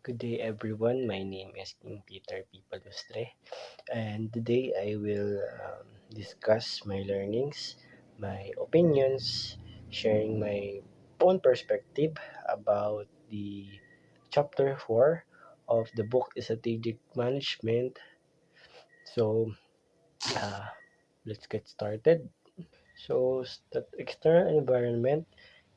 Good day, everyone. My name is King Peter P. Palustre, and today I will discuss my learnings, my opinions, sharing my own perspective about the chapter 4 of the book Strategic Management. So, uh, let's get started. So, the external environment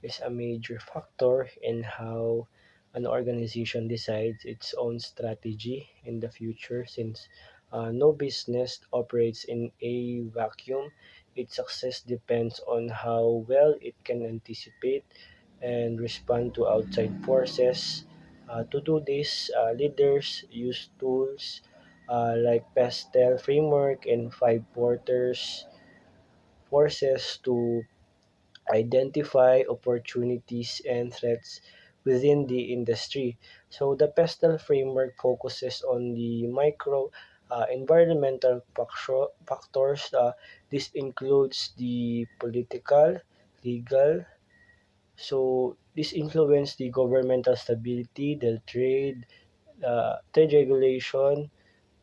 is a major factor in how an organization decides its own strategy in the future since no business operates in a vacuum. Its success depends on how well it can anticipate and respond to outside forces. To do this, leaders use tools like PASTEL framework and five quarters forces to identify opportunities and threats within the industry. So the PESTEL framework focuses on the micro environmental factors. This includes the political, legal, so this influence the governmental stability, the trade regulation,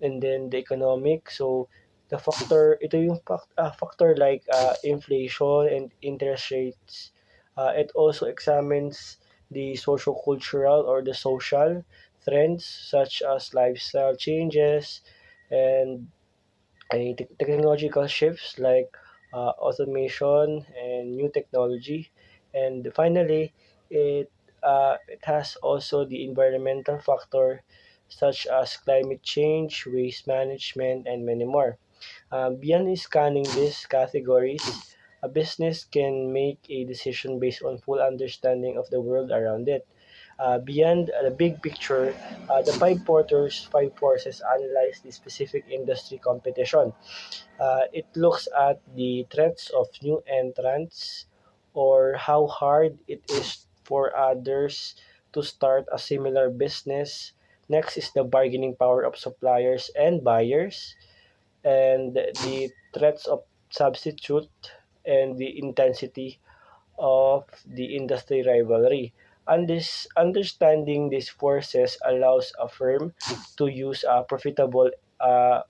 and then the economic. So the factor, ito yung factor like inflation and interest rates. It also examines the social-cultural or the social trends such as lifestyle changes and technological shifts like automation and new technology. And finally, it has also the environmental factor such as climate change, waste management, and many more. Beyond scanning these categories, a business can make a decision based on full understanding of the world around it. Beyond the big picture, the five forces analyze the specific industry competition. It looks at the threats of new entrants or how hard it is for others to start a similar business. Next is the bargaining power of suppliers and buyers, and the threats of substitute and the intensity of the industry rivalry. And this understanding these forces allows a firm to use a profitable an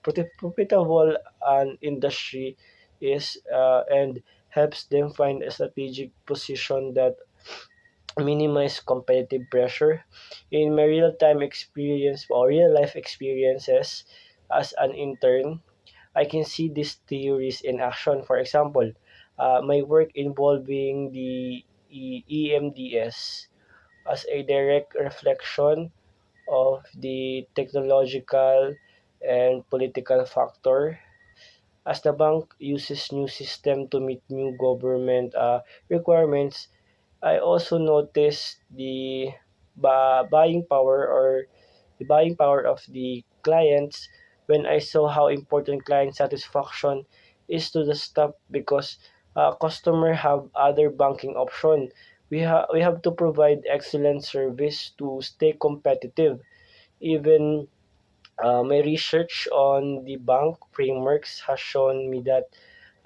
industry is and helps them find a strategic position that minimize competitive pressure. In my real-time experience or real-life experiences as an intern, I can see these theories in action. For example, my work involving the EMDS as a direct reflection of the technological and political factor. As the bank uses new system to meet new government requirements, I also noticed the buying power of the clients when I saw how important client satisfaction is to the staff because customer have other banking option. We have to provide excellent service to stay competitive. Even my research on the bank frameworks has shown me that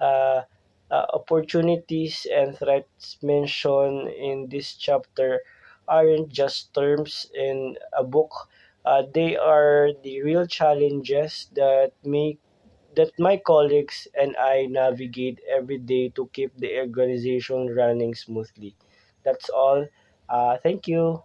uh, opportunities and threats mentioned in this chapter aren't just terms in a book. They are the real challenges that my colleagues and I navigate every day to keep the organization running smoothly. That's all. Thank you.